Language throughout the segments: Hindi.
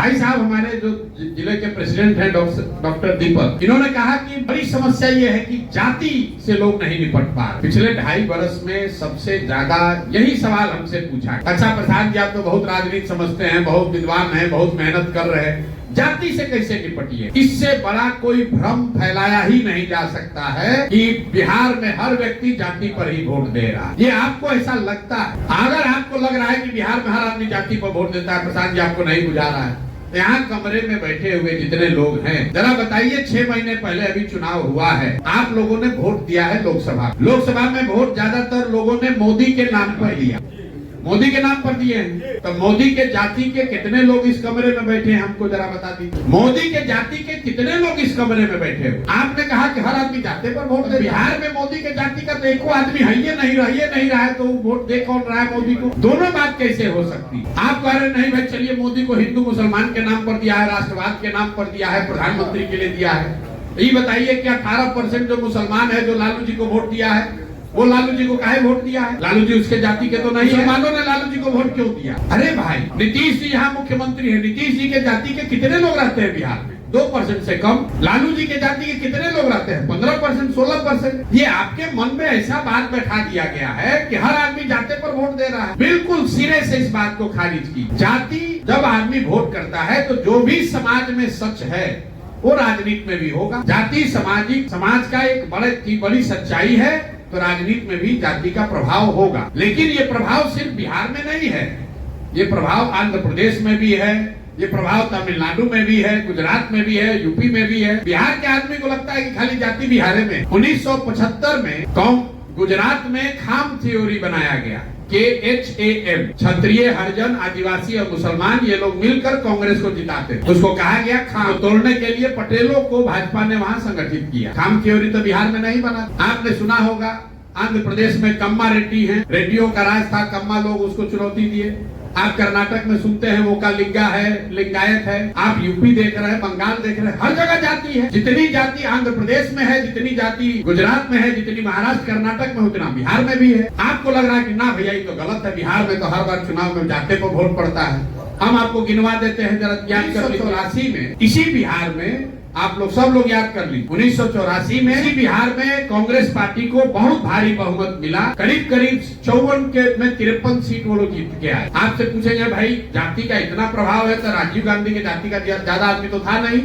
भाई साहब हमारे जो जिले के प्रेसिडेंट हैं डॉक्टर दीपक, इन्होंने कहा कि बड़ी समस्या ये है कि जाति से लोग नहीं निपट पा रहे। पिछले 2.5 वर्ष में सबसे ज्यादा यही सवाल हमसे पूछा है। अच्छा प्रसाद जी, आप तो बहुत राजनीति समझते हैं, बहुत विद्वान हैं, बहुत मेहनत कर रहे हैं, जाति से कैसे निपटिए? इससे बड़ा कोई भ्रम फैलाया ही नहीं जा सकता है कि बिहार में हर व्यक्ति जाति पर ही वोट दे रहा है। ये आपको ऐसा लगता है? अगर आपको लग रहा है कि बिहार में हर आदमी जाति पर वोट देता है, प्रसाद जी आपको नहीं बुझा रहा है, यहाँ कमरे में बैठे हुए जितने लोग हैं, जरा बताइए 6 महीने पहले अभी चुनाव हुआ है, आप लोगों ने वोट दिया है लोकसभा में वोट ज्यादातर लोगों ने मोदी के नाम पर दिया, मोदी के नाम पर दिए हैं। तो मोदी के जाति के कितने लोग इस कमरे में बैठे हैं, हमको जरा बता दीजिए। मोदी के जाति के कितने लोग इस कमरे में बैठे हैं? आपने कहा कि हर आदमी जाति पर वोट दे। बिहार में मोदी के जाति का तो एको आदमी है ही नहीं रहा है, तो वोट दे कौन रहा है मोदी को? दोनों बात कैसे हो सकती? आप कह रहे नहीं भाई चलिए मोदी को हिंदू मुसलमान के नाम पर दिया है, राष्ट्रवाद के नाम पर दिया है, प्रधानमंत्री के लिए दिया है। ये बताइए कि 18% जो मुसलमान है, जो लालू जी को वोट दिया है, वो लालू जी को काहे वोट दिया है? लालू जी उसके जाति के तो नहीं है। मुसलमानों ने लालू जी को वोट क्यों दिया? अरे भाई, नीतीश जी यहाँ मुख्यमंत्री है, नीतीश जी के जाति के कितने लोग रहते हैं बिहार में? 2% से कम। लालू जी के जाति के कितने लोग रहते हैं? 15%, 16%। ये आपके मन में ऐसा बात बैठा दिया गया है कि हर आदमी जाति पर वोट दे रहा है। बिल्कुल सिरे से इस बात को खारिज की। जाति जब आदमी वोट करता है तो जो भी समाज में सच है वो राजनीति में भी होगा। जाति समाज का एक बड़ी सच्चाई है, तो राजनीति में भी जाति का प्रभाव होगा। लेकिन ये प्रभाव सिर्फ बिहार में नहीं है, ये प्रभाव आंध्र प्रदेश में भी है, ये प्रभाव तमिलनाडु में भी है, गुजरात में भी है, यूपी में भी है। बिहार के आदमी को लगता है कि खाली जाति बिहार में। 1975 में गुजरात में खाम थ्योरी बनाया गया, KHAM, क्षत्रिय, हरिजन, आदिवासी और मुसलमान, ये लोग मिलकर कांग्रेस को जिताते। उसको कहा गया खाम। तोड़ने के लिए पटेलों को भाजपा ने वहां संगठित किया। खाम थ्योरी तो बिहार में नहीं बना। आपने सुना होगा आंध्र प्रदेश में कम्मा रेड्डी हैं, रेड्डियों का राज था, कम्मा लोग उसको चुनौती दिए। आप कर्नाटक में सुनते हैं वो का लिंगा है, लिंगायत है। आप यूपी देख रहे हैं, बंगाल देख रहे हैं, हर जगह जाति है। जितनी जाति आंध्र प्रदेश में है, जितनी जाति गुजरात में है, जितनी महाराष्ट्र कर्नाटक में, उतना बिहार में भी है। आपको लग रहा है कि ना भैया ये तो गलत है, बिहार में तो हर बार चुनाव में जाति पर वोट पड़ता है। हम आपको गिनवा देते हैं जरा। 1984 में इसी बिहार में, आप लोग सब लोग याद कर ली, 1984 में इसी बिहार में कांग्रेस पार्टी को बहुत भारी बहुमत मिला। करीब 54 में 53 सीट वो लोग जीत के आए। आपसे पूछेंगे भाई जाति का इतना प्रभाव है तो राजीव गांधी के जाति का ज्यादा आदमी तो था नहीं,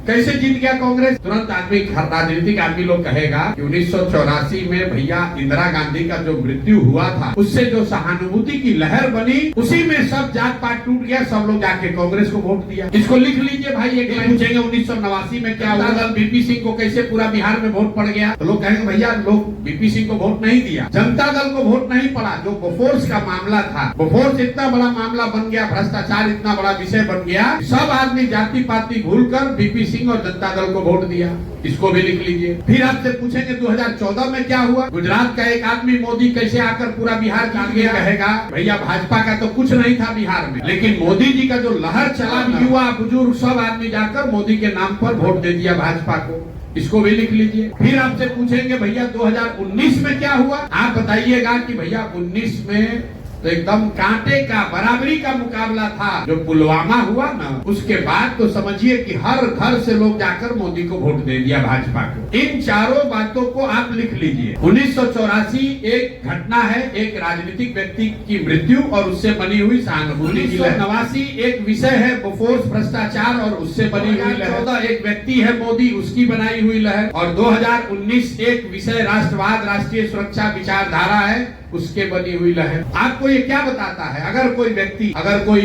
कैसे जीत गया कांग्रेस? तुरंत आदमी, राजनीतिक आदमी लोग कहेगा कि 1984 में भैया इंदिरा गांधी का जो मृत्यु हुआ था, उससे जो सहानुभूति की लहर बनी, उसी में सब जात पात टूट गया, सब लोग जाके कांग्रेस को वोट दिया। इसको लिख लीजिए भाई। एक लाइन पूछेंगे 1989 में क्या हुआ, बीपी सिंह को कैसे पूरा बिहार में वोट पड़ गया? तो लोग कहेंगे भैया लोग बीपी सिंह को वोट नहीं दिया, जनता दल को वोट नहीं पड़ा। जो बोफोर्स का मामला था, बोफोर्स इतना बड़ा मामला बन गया, भ्रष्टाचार इतना बड़ा विषय बन गया, सब आदमी जाति पाति भूलकर बीपी सिंह और जनता दल को वोट दिया। इसको भी लिख लीजिए। फिर आपसे पूछेंगे 2014 में क्या हुआ? गुजरात का एक आदमी मोदी कैसे आकर पूरा बिहार जीत गया? कहेगा भैया भाजपा का तो कुछ नहीं था बिहार में, लेकिन मोदी जी का जो लहर चला, युवा बुजुर्ग सब आदमी जाकर मोदी के नाम पर वोट दे दिया भाजपा को। इसको भी लिख लीजिए। फिर आपसे पूछेंगे भैया 2019 में क्या हुआ? आप बताइएगा कि भैया 19 में तो एकदम कांटे का बराबरी का मुकाबला था। जो पुलवामा हुआ ना, उसके बाद तो समझिए कि हर घर से लोग जाकर मोदी को वोट दे दिया, भाजपा को। इन चारों बातों को आप लिख लीजिए। 1984 एक घटना है, एक राजनीतिक व्यक्ति की मृत्यु और उससे बनी हुई सहानुभूति। 1989 एक विषय है बोफोर्स भ्रष्टाचार और उससे बनी हुई लहर। एक व्यक्ति है मोदी, उसकी बनाई हुई लहर। और 2019 एक विषय राष्ट्रवाद, राष्ट्रीय सुरक्षा विचारधारा है, उसके बनी हुई लहर। आपको ये क्या बताता है? अगर कोई व्यक्ति, अगर कोई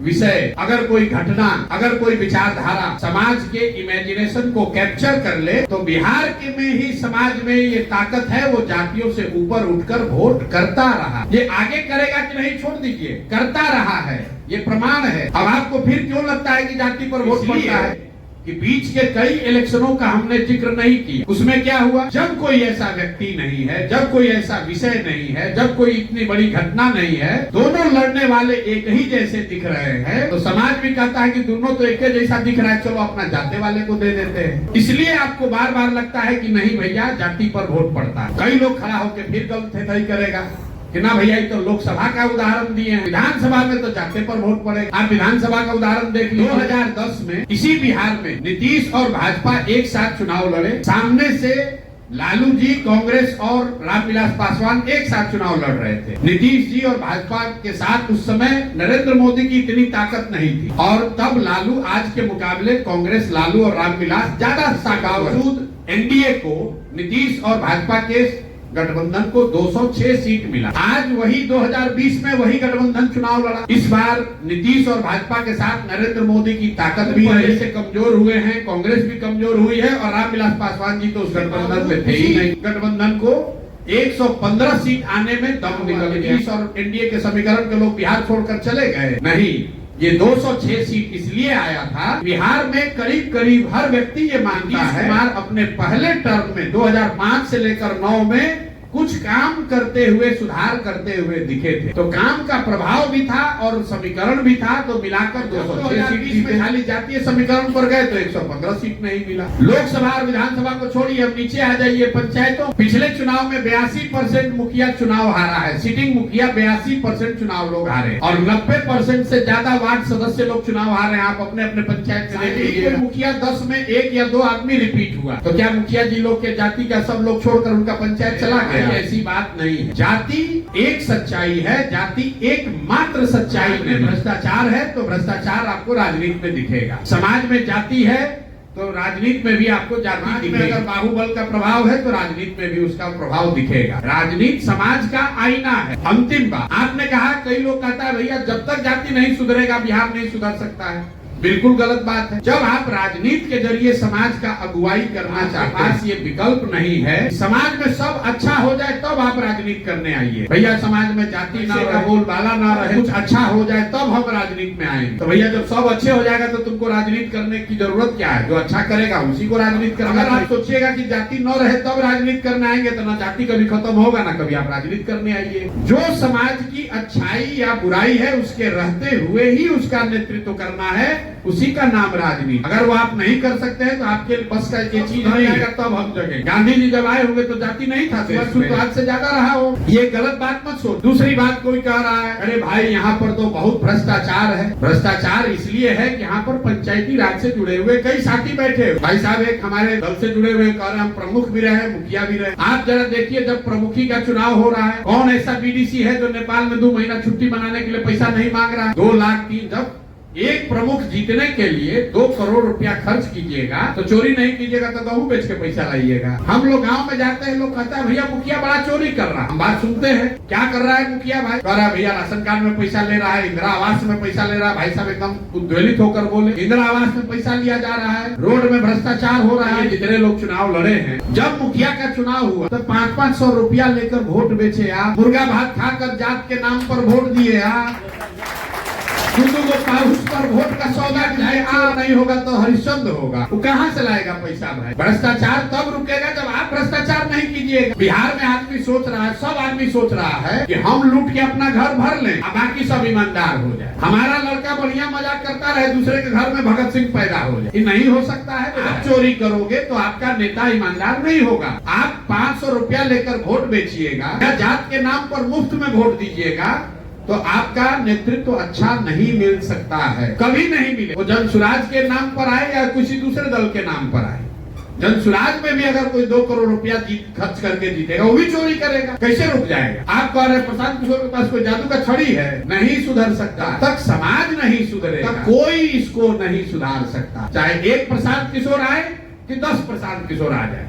विषय, अगर कोई घटना, अगर कोई विचारधारा समाज के इमेजिनेशन को कैप्चर कर ले, तो बिहार के में ही समाज में ये ताकत है, वो जातियों से ऊपर उठकर वोट करता रहा। ये आगे करेगा कि नहीं छोड़ दीजिए, करता रहा है, ये प्रमाण है। अब आपको फिर क्यों लगता है कि जाति पर वोट पड़ता है? कि बीच के कई इलेक्शनों का हमने जिक्र नहीं किया। उसमें क्या हुआ? जब कोई ऐसा व्यक्ति नहीं है, जब कोई ऐसा विषय नहीं है, जब कोई इतनी बड़ी घटना नहीं है, दोनों लड़ने वाले एक ही जैसे दिख रहे हैं, तो समाज भी कहता है कि दोनों तो एक जैसा दिख रहा है, चलो अपना जाति वाले को दे देते हैं। इसलिए आपको बार बार लगता है कि नहीं भैया जाति पर वोट पड़ता है। कई लोग खड़ा होकर फिर गलत करेगा कि ना भैया ये तो लोकसभा का उदाहरण दिए हैं, विधानसभा में तो जाते पर वोट पड़ेगा। आप विधानसभा का उदाहरण देख लीजिए। 2010 में इसी बिहार में नीतीश और भाजपा एक साथ चुनाव लड़े। सामने से लालू जी, कांग्रेस और रामविलास पासवान एक साथ चुनाव लड़ रहे थे। नीतीश जी और भाजपा के साथ उस समय नरेंद्र मोदी की इतनी ताकत नहीं थी, और तब लालू आज के मुकाबले कांग्रेस, लालू और रामविलास ज्यादा बावजूद एनडीए को, नीतीश और भाजपा के गठबंधन को 206 सीट मिला। आज वही 2020 में वही गठबंधन चुनाव लड़ा। इस बार नीतीश और भाजपा के साथ नरेंद्र मोदी की ताकत भी पहले से कमजोर हुए हैं, कांग्रेस भी कमजोर हुई है, और रामविलास पासवान जी तो उस गठबंधन में थे ही नहीं। गठबंधन को 115 सीट आने में दम निकल गया। नीतीश और एनडीए के समीकरण के लोग बिहार छोड़कर चले गए नहीं, ये 206 सीट इसलिए आया था। बिहार में करीब करीब हर व्यक्ति ये मानता है कुमार अपने पहले टर्म में 2005 से लेकर 9 में कुछ काम करते हुए, सुधार करते हुए दिखे थे। तो काम का प्रभाव भी था और समीकरण भी था, तो मिलाकर 206 सीट में खाली जातीय समीकरण पर गए तो 115 सीट नहीं मिला। लोकसभा और विधानसभा को छोड़िए, अब नीचे आ जाइए पंचायतों। पिछले चुनाव में 82% मुखिया चुनाव हारा है, सिटिंग मुखिया 82% चुनाव लोग हारे, और 90% से ज्यादा वार्ड सदस्य लोग चुनाव हारे हैं। आप अपने अपने पंचायत में देख लीजिए, मुखिया 10 में 1 या 2 आदमी रिपीट हुआ, तो क्या मुखिया जी लोग के जाति का सब लोग छोड़कर उनका पंचायत चला गया? ऐसी बात नहीं है। जाति एक सच्चाई है, जाति एक मात्र सच्चाई नहीं। भ्रष्टाचार है तो भ्रष्टाचार आपको राजनीति में दिखेगा, समाज में जाति है तो राजनीति में भी आपको जाति दिखेगा। अगर बाहुबल का प्रभाव है तो राजनीति में भी उसका प्रभाव दिखेगा। राजनीति समाज का आईना है। अंतिम बात, आपने कहा, कई लोग कहता है भैया जब तक जाति नहीं सुधरेगा बिहार नहीं सुधर सकता है। बिल्कुल गलत बात है। जब आप राजनीति के जरिए समाज का अगुवाई करना चाहते हैं, ये विकल्प नहीं है, समाज में सब अच्छा हो जाए तब आप राजनीति करने आइए। भैया समाज में जाति ना रहे, बोलबाला ना रहे, कुछ अच्छा हो जाए तब हम राजनीति में आएंगे। तो भैया जब सब अच्छे हो जाएगा तो तुमको राजनीति करने की जरूरत क्या है? जो अच्छा करेगा उसी को राजनीति करना। अगर आप सोचिएगा कि जाति न रहे तब राजनीति करने आएंगे तो ना जाति कभी खत्म होगा ना कभी आप राजनीति करने आइए। जो समाज की अच्छाई या बुराई है उसके रहते हुए ही उसका नेतृत्व करना है, उसी का नाम राजनीति। अगर वो आप नहीं कर सकते हैं तो आपके बस का ये चीज नहीं आएगा तब हम जगह। गांधी जी जब आए होंगे तो जाति नहीं था, आज से ज्यादा रहा हो। ये गलत बात मत सोच। दूसरी बात, कोई कह रहा है अरे भाई यहाँ पर तो बहुत भ्रष्टाचार है। भ्रष्टाचार इसलिए है कि यहाँ पर पंचायती राज से जुड़े हुए कई साथी बैठे। भाई साहब एक हमारे दल से जुड़े हुए कह रहे हम प्रमुख भी रहे, मुखिया भी रहे। आप जरा देखिए, जब प्रमुखी का चुनाव हो रहा है, कौन ऐसा बीडीसी है जो नेपाल में 2 महीना छुट्टी मनाने के लिए पैसा नहीं मांग रहा? 2 लाख 3। जब एक प्रमुख जीतने के लिए 2 करोड़ रुपया खर्च कीजिएगा तो चोरी नहीं कीजिएगा तो गेहूं बेच के पैसा लाइएगा। हम लोग गांव में जाते हैं, लोग कहता है भैया मुखिया बड़ा चोरी कर रहा है। हम बात सुनते हैं, क्या कर रहा है मुखिया भाई? कह रहा है भैया राशन कार्ड में पैसा ले रहा है, इंदिरा आवास में पैसा ले रहा है। भाई साहब एकदम उद्वेलित होकर बोले, इंदिरा आवास में पैसा लिया जा रहा है, रोड में भ्रष्टाचार हो रहा है। जितने लोग चुनाव लड़े हैं, जब मुखिया का चुनाव हुआ तो 500-500 रुपया लेकर वोट बेचे आप, मुर्गा भात खाकर जात के नाम पर वोट दिए आप, उस पर वोट का सौदा चाहे नहीं होगा तो हरिश्चंद्र होगा। वो कहाँ से लाएगा पैसा भाई? भ्रष्टाचार तब रुकेगा जब आप भ्रष्टाचार नहीं कीजिएगा। बिहार में आदमी सोच रहा है, सब आदमी सोच रहा है कि हम लूट के अपना घर भर लें, अब बाकी सब ईमानदार हो जाए। हमारा लड़का बढ़िया मजाक करता रहे, दूसरे के घर में भगत सिंह पैदा हो जाए। ये नहीं हो सकता है। आप चोरी करोगे तो आपका नेता ईमानदार नहीं होगा। आप 500 रुपया लेकर वोट बेचिएगा या जात के नाम पर मुफ्त में वोट दीजिएगा तो आपका नेतृत्व अच्छा नहीं मिल सकता है, कभी नहीं मिले। वो जनसुराज के नाम पर आए या किसी दूसरे दल के नाम पर आए, जनसुराज में भी अगर कोई 2 करोड़ रुपया खर्च करके जीतेगा वो भी चोरी करेगा, कैसे रुक जाएगा? आप कह रहे प्रशांत किशोर के पास कोई जादू का छड़ी है, नहीं सुधर सकता। तक समाज नहीं सुधरेगा, कोई इसको नहीं सुधार सकता, चाहे 1 प्रशांत किशोर आए कि 10 प्रशांत किशोर आ जाए।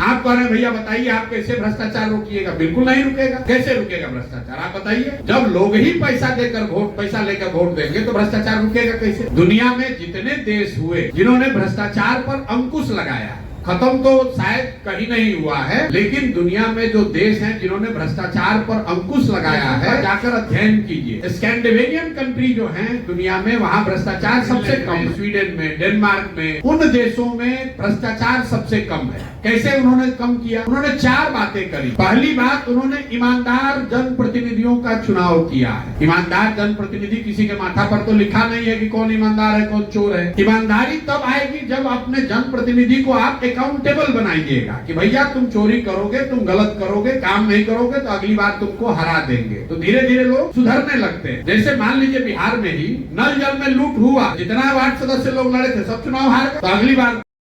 आप कह रहे हैं भैया बताइए आप कैसे भ्रष्टाचार रोकिएगा? बिल्कुल नहीं रुकेगा। कैसे रुकेगा भ्रष्टाचार? आप बताइए। जब लोग ही पैसा लेकर वोट देंगे तो भ्रष्टाचार रुकेगा कैसे? दुनिया में जितने देश हुए जिन्होंने भ्रष्टाचार पर अंकुश लगाया, खत्म तो शायद कहीं नहीं हुआ है, लेकिन दुनिया में जो देश हैं जिन्होंने भ्रष्टाचार पर अंकुश लगाया है, जाकर अध्ययन कीजिए। स्कैंडिनेवियन कंट्री जो हैं दुनिया में, वहाँ भ्रष्टाचार सबसे कम। स्वीडन में, डेनमार्क में, उन देशों में भ्रष्टाचार सबसे कम है। कैसे उन्होंने कम किया? उन्होंने 4 बातें करी। पहली बात, उन्होंने ईमानदार जनप्रतिनिधियों का चुनाव किया है। ईमानदार जनप्रतिनिधि, किसी के माथा पर तो लिखा नहीं है कि कौन ईमानदार है कौन चोर है। ईमानदारी तब आएगी जब अपने जनप्रतिनिधि को आप अकाउंटेबल बनाइएगा कि भैया तुम चोरी करोगे, तुम गलत करोगे, काम नहीं करोगे तो अगली बार तुमको हरा देंगे। तो धीरे धीरे लोग सुधरने लगते हैं। जैसे मान लीजिए बिहार में ही नल जल में लूट हुआ, जितना वार्ड सदस्य लोग लड़े थे सब चुनाव हार गए, तो अगली बार